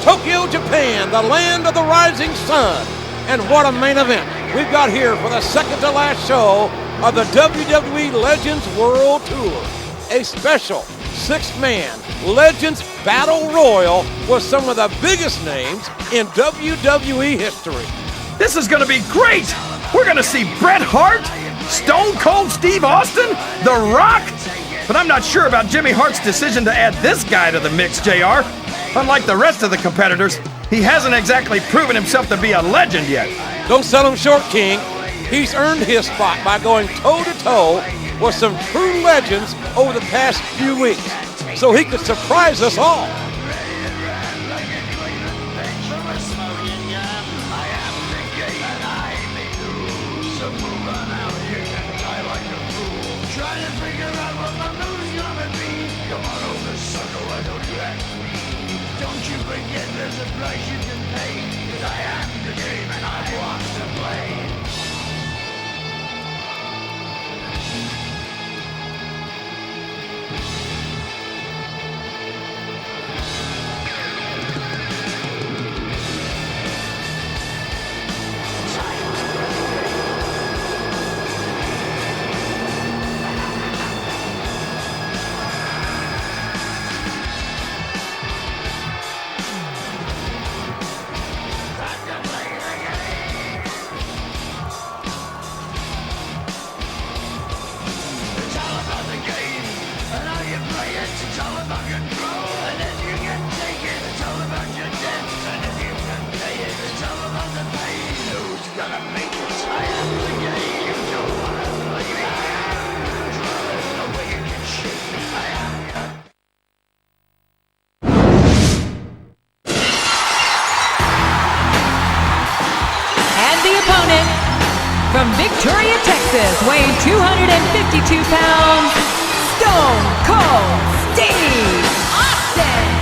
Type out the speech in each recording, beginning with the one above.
Tokyo, Japan, the land of the rising sun. And what a main event we've got here for the second to last show of the WWE Legends World Tour. A special six-man Legends Battle Royal with some of the biggest names in WWE history. This is going to be great! We're going to see Bret Hart, Stone Cold Steve Austin, The Rock. But I'm not sure about Jimmy Hart's decision to add this guy to the mix, JR. Unlike the rest of the competitors, he hasn't exactly proven himself to be a legend yet. Don't sell him short, King. He's earned his spot by going toe-to-toe with some true legends over the past few weeks, so he could surprise us all. From Victoria, Texas, weighing 252 pounds, Stone Cold Steve Austin.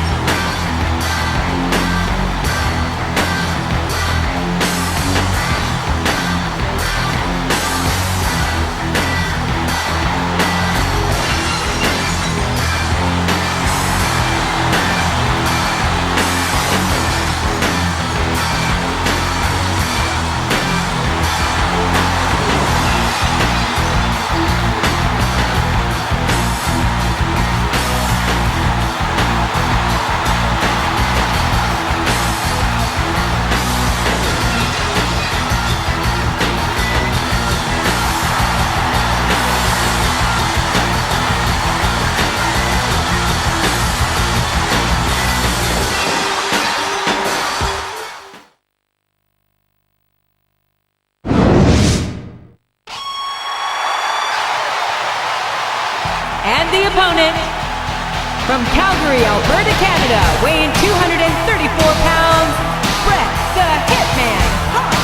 And the opponent, from Calgary, Alberta, Canada, weighing 234 pounds, Bret the Hitman Hart.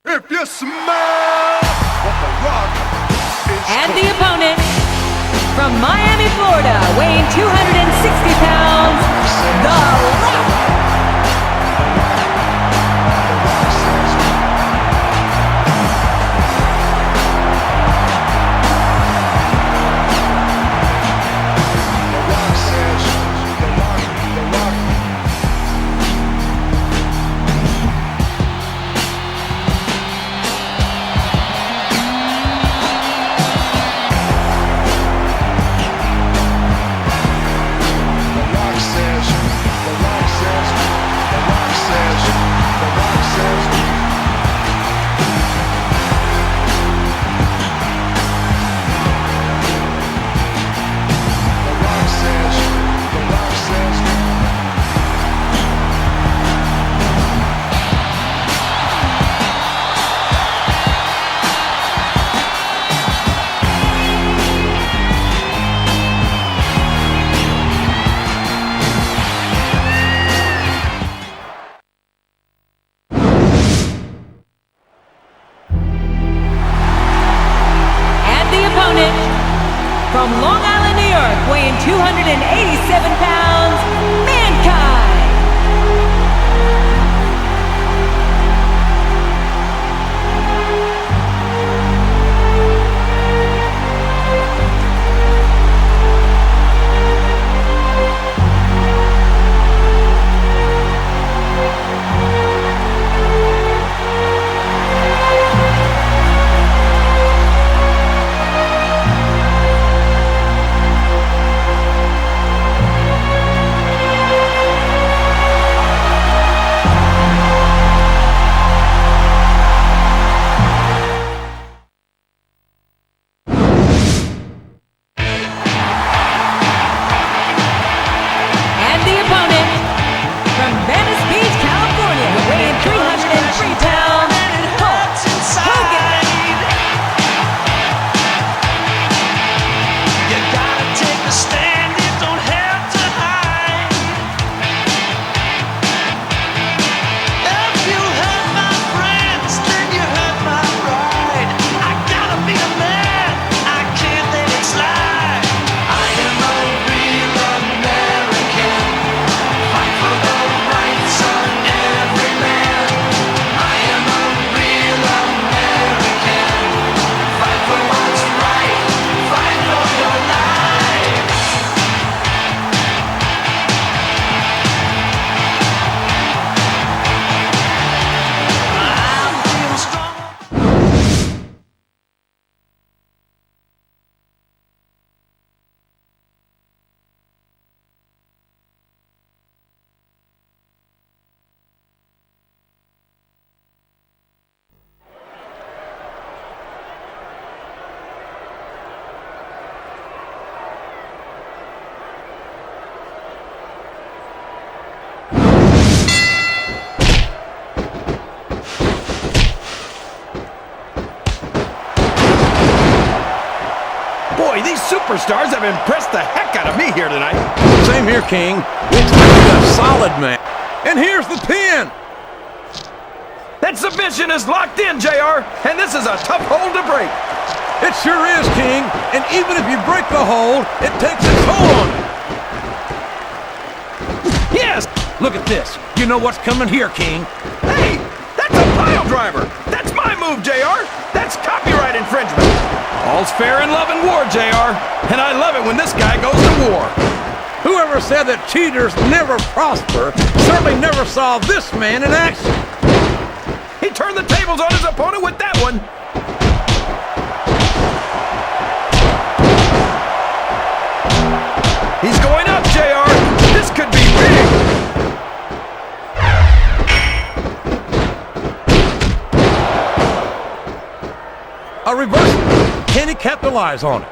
If you smell what The Rock is And the opponent, from Miami, Florida, weighing 260 pounds, The Rock. 287 pounds, Mankind. Boy, these superstars have impressed the heck out of me here tonight. Same here, King. We expected a solid match. And here's the pin. That submission is locked in, JR, and this is a tough hold to break. It sure is, King. And even if you break the hold, it takes a toll on you. Yes! Look at this. You know what's coming here, King. Hey, that's a pile driver. That's my move, JR. That's copyright infringement. All's fair in love and war, JR. And I love it when this guy goes to war. Whoever said that cheaters never prosper certainly never saw this man in action. He turned the tables on his opponent with that one. He's going up, JR. This could be big. A reversal. Can he capitalize on it?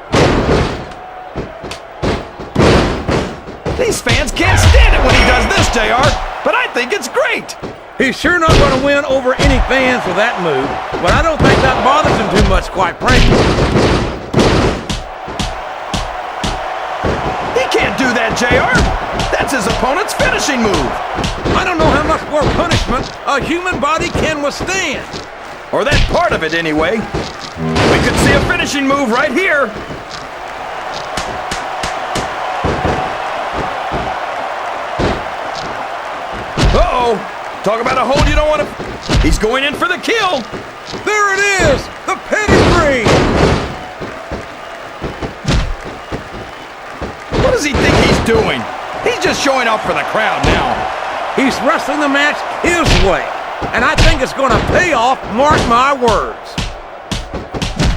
These fans can't stand it when he does this, JR, but I think it's great. He's sure not going to win over any fans with that move, but I don't think that bothers him too much, quite frankly. He can't do that, JR. That's his opponent's finishing move. I don't know how much more punishment a human body can withstand. Or that part of it, anyway. We could see a finishing move right here. Uh-oh. Talk about a hold you don't want to... He's going in for the kill. There it is! The pedigree! What does he think he's doing? He's just showing off for the crowd now. He's wrestling the match his way, and I think it's going to pay off, mark my words.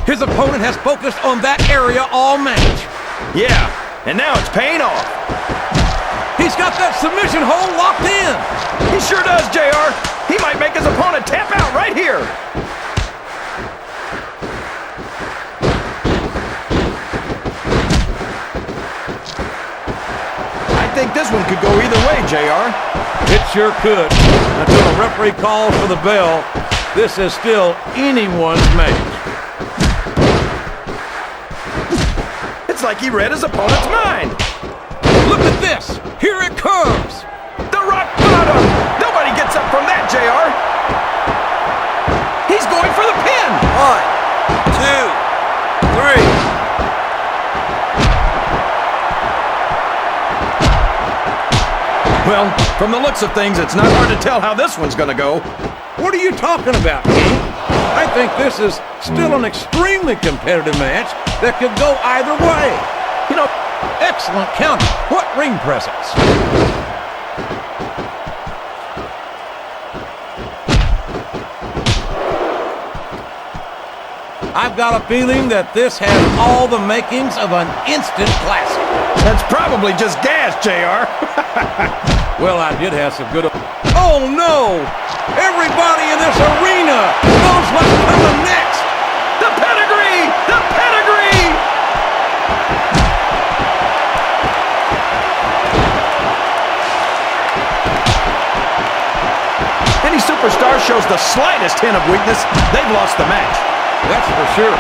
His opponent has focused on that area all match. Yeah, and now it's paying off. He's got that submission hold locked in. He sure does, JR. He might make his opponent tap out right here. I think this one could go either way, JR. It sure could. Until the referee calls for the bell, this is still anyone's match. It's like he read his opponent's mind. Look at this. Here it comes. The rock bottom. Nobody gets up from that, JR. He's going for the pin. 1, 2, 3. Well, from the looks of things, it's not hard to tell how this one's gonna go. What are you talking about, King? I think this is still an extremely competitive match that could go either way. You know, excellent counter. What ring presence. I've got a feeling that this has all the makings of an instant classic. That's probably just gas, JR. Well, I did have some good... Oh, no! Everybody in this arena knows what's coming next! The pedigree! The pedigree! Any superstar shows the slightest hint of weakness, they've lost the match. That's for sure.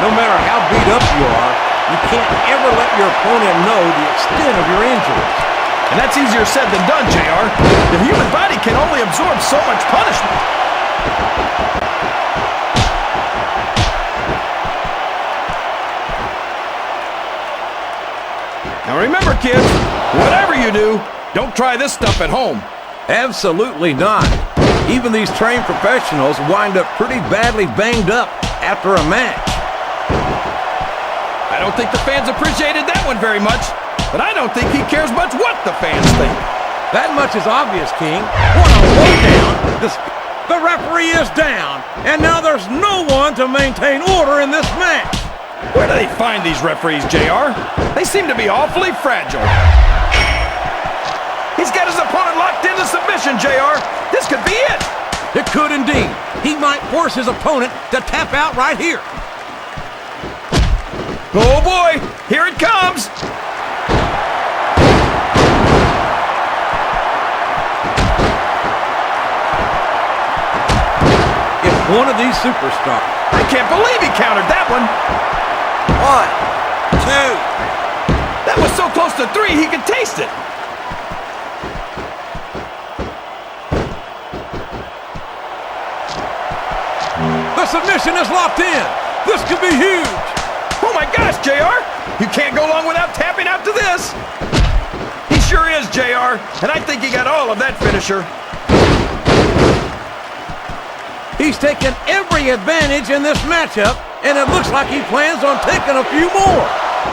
No matter how beat up you are, you can't ever let your opponent know the extent of your injuries. And that's easier said than done, JR. The human body can only absorb so much punishment. Now remember, kids, whatever you do, don't try this stuff at home. Absolutely not. Even these trained professionals wind up pretty badly banged up after a match. I don't think the fans appreciated that one very much, but I don't think he cares much what the fans think. That much is obvious, King. What a lowdown! The referee is down, and now there's no one to maintain order in this match. Where do they find these referees, JR? They seem to be awfully fragile. He's got his opponent locked into submission, JR. This could be it. It could indeed. He might force his opponent to tap out right here. Oh boy, here it comes. It's one of these superstars. I can't believe he countered that one. 1, 2. That was so close to 3 he could taste it. The submission is locked in. This could be huge. Oh my gosh, JR! You can't go long without tapping out to this. He sure is, JR, and I think he got all of that finisher. He's taken every advantage in this matchup, and it looks like he plans on taking a few more.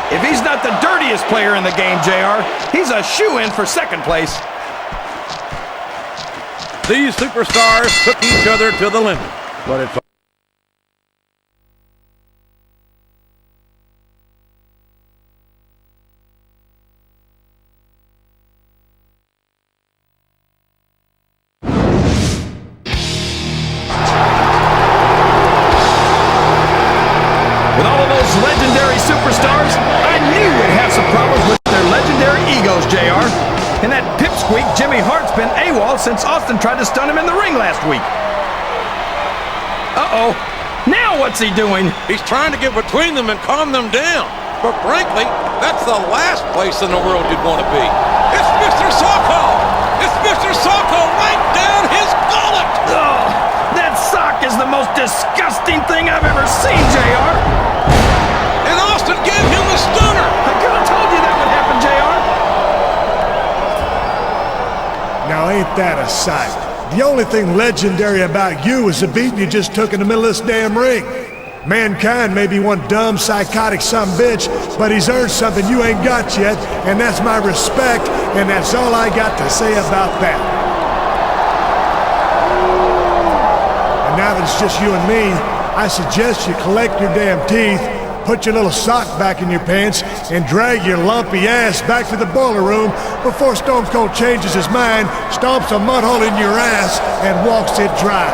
If he's not the dirtiest player in the game, JR, he's a shoo-in for second place. These superstars took each other to the limit, but it's superstars, I knew we'd have some problems with their legendary egos, JR. And that pipsqueak Jimmy Hart's been AWOL since Austin tried to stun him in the ring last week. Uh-oh. Now what's he doing? He's trying to get between them and calm them down. But frankly, that's the last place in the world you'd want to be. It's Mr. Socko! It's Mr. Socko right down his gullet! Oh, that sock is the most disgusting thing I've ever seen, JR. And Austin gave him the stunner! I could have told you that would happen, JR. Now ain't that a sight? The only thing legendary about you is the beating you just took in the middle of this damn ring. Mankind may be one dumb, psychotic sumbitch, but he's earned something you ain't got yet, and that's my respect, and that's all I got to say about that. And now that it's just you and me, I suggest you collect your damn teeth, put your little sock back in your pants, and drag your lumpy ass back to the boiler room before Stone Cold changes his mind, stomps a mud hole in your ass, and walks it dry.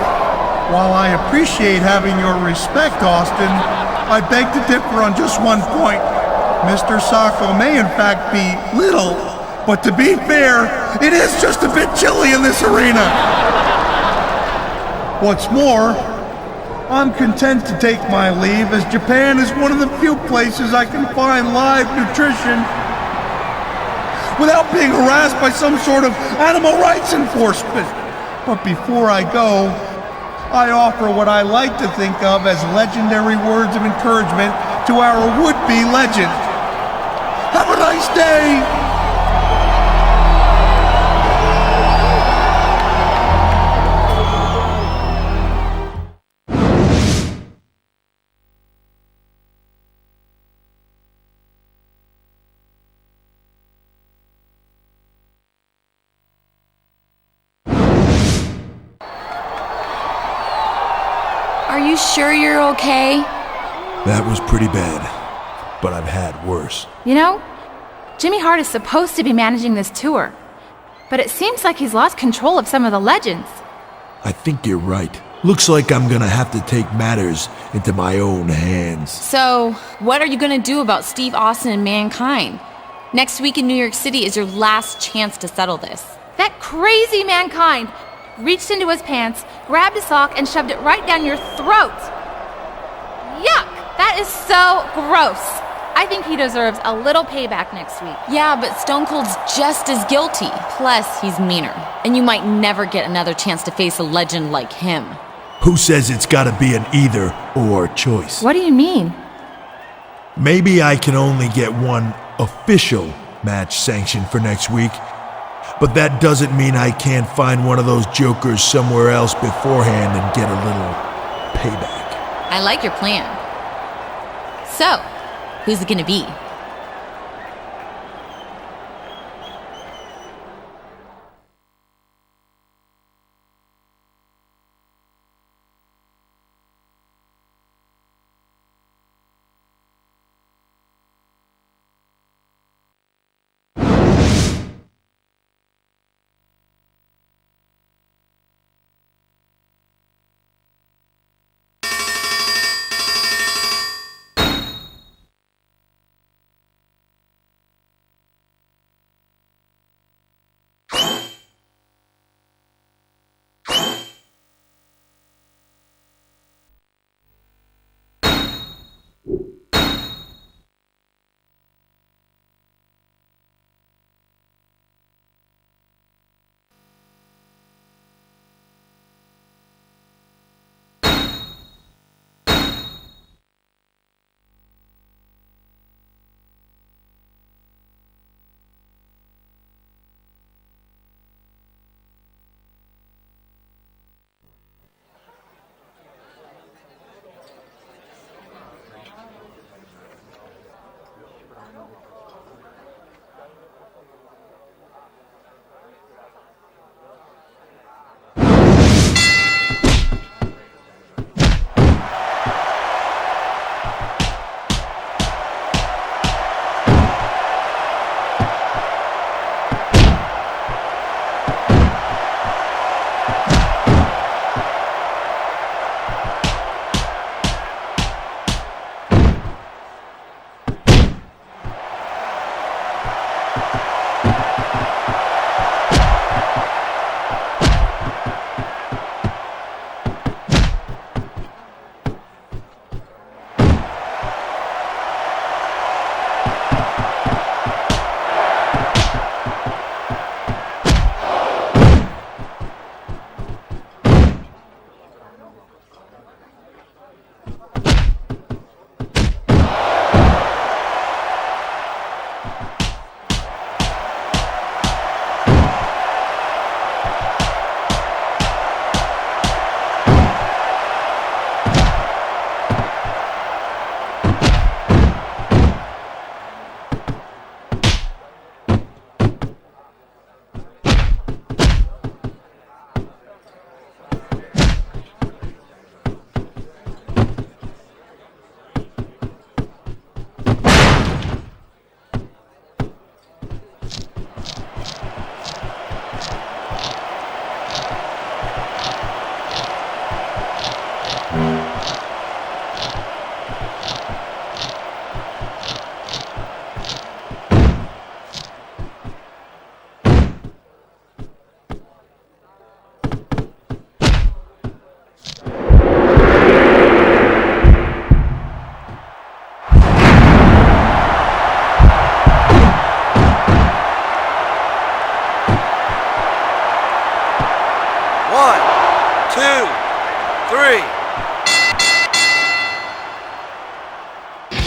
While I appreciate having your respect, Austin, I beg to differ on just one point. Mr. Socko may in fact be little, but to be fair, it is just a bit chilly in this arena. What's more, I'm content to take my leave, as Japan is one of the few places I can find live nutrition without being harassed by some sort of animal rights enforcement. But before I go, I offer what I like to think of as legendary words of encouragement to our would-be legend. Have a nice day! you sure you're okay? That was pretty bad, but I've had worse. You know, Jimmy Hart is supposed to be managing this tour, but it seems like he's lost control of some of the legends. I think you're right. Looks like I'm gonna have to take matters into my own hands. So, what are you gonna do about Steve Austin and Mankind? Next week in New York City is your last chance to settle this. That crazy Mankind reached into his pants, grabbed a sock, and shoved it right down your throat. Yuck! That is so gross. I think he deserves a little payback next week. Yeah, but Stone Cold's just as guilty. Plus, he's meaner. And you might never get another chance to face a legend like him. Who says it's gotta be an either-or choice? What do you mean? Maybe I can only get one official match sanctioned for next week, but that doesn't mean I can't find one of those jokers somewhere else beforehand and get a little payback. I like your plan. So, who's it gonna be?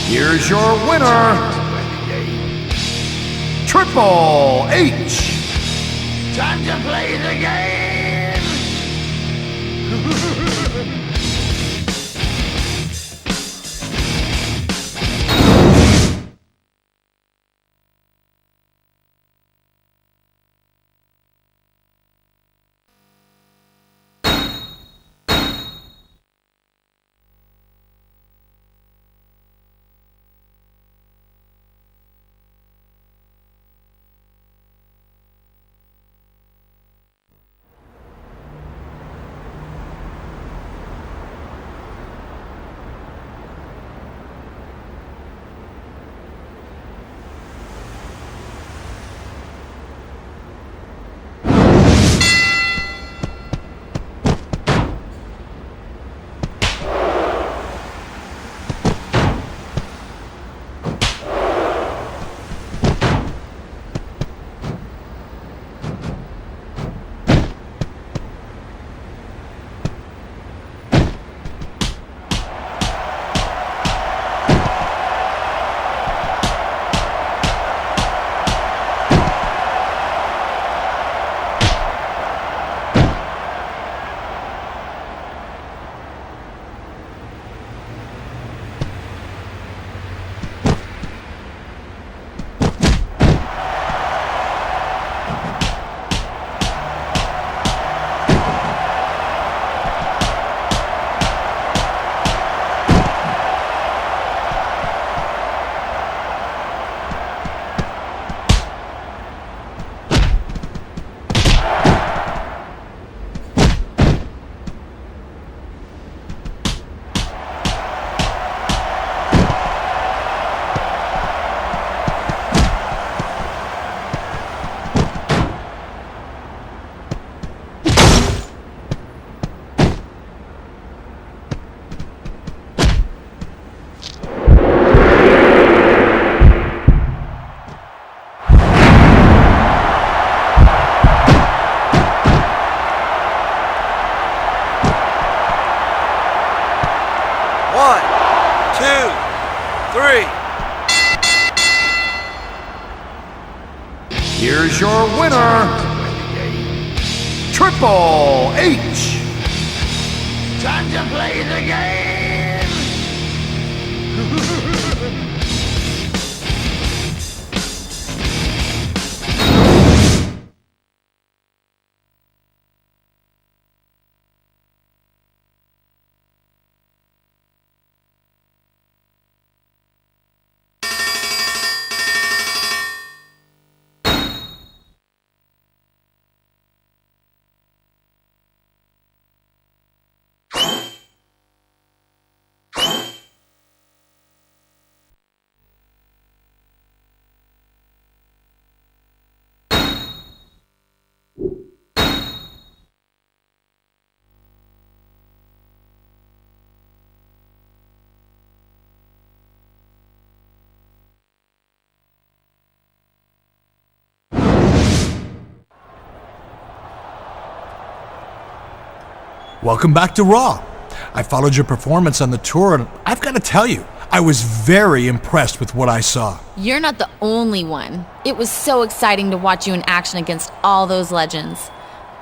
Here's your winner, Triple H. Time to play the game! here's your winner, Triple H. Time to play the game! Welcome back to Raw. I followed your performance on the tour, and I've got to tell you, I was very impressed with what I saw. You're not the only one. It was so exciting to watch you in action against all those legends.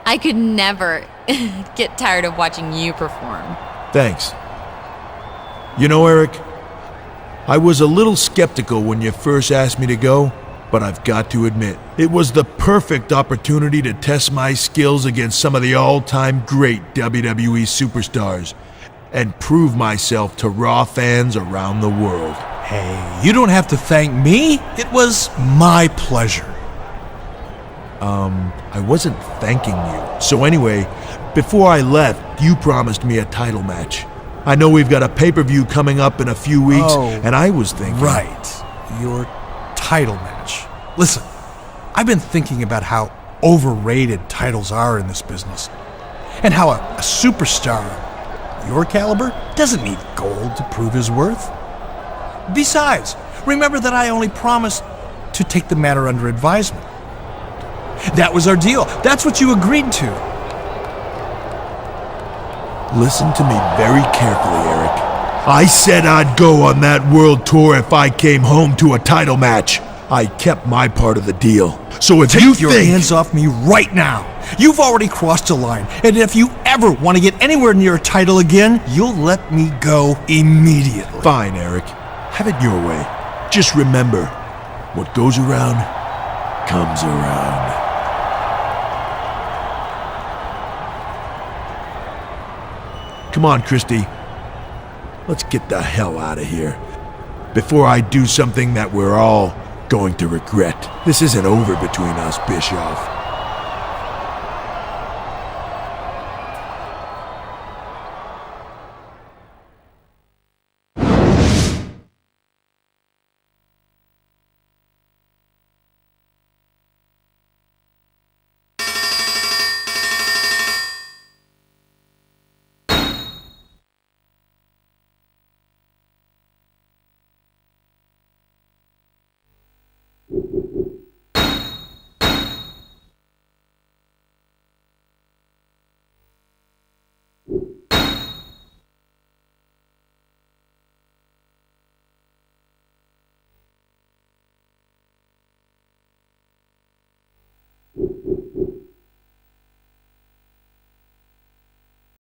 I could never get tired of watching you perform. Thanks. You know, Eric, I was a little skeptical when you first asked me to go, but I've got to admit, it was the perfect opportunity to test my skills against some of the all-time great WWE superstars and prove myself to Raw fans around the world. Hey, you don't have to thank me. It was my pleasure. I wasn't thanking you. So anyway, before I left, you promised me a title match. I know we've got a pay-per-view coming up in a few weeks, and I was thinking... Right. Your title match. Listen, I've been thinking about how overrated titles are in this business, and how a superstar your caliber doesn't need gold to prove his worth. Besides, remember that I only promised to take the matter under advisement. That was our deal. That's what you agreed to. Listen to me very carefully, Eric. I said I'd go on that world tour if I came home to a title match. I kept my part of the deal. So if you Take your think... hands off me right now. You've already crossed a line, and if you ever want to get anywhere near a title again, you'll let me go immediately. Fine, Eric. Have it your way. Just remember, what goes around, comes around. Come on, Christy. Let's get the hell out of here. Before I do something that we're all going to regret. This isn't over between us, Bischoff.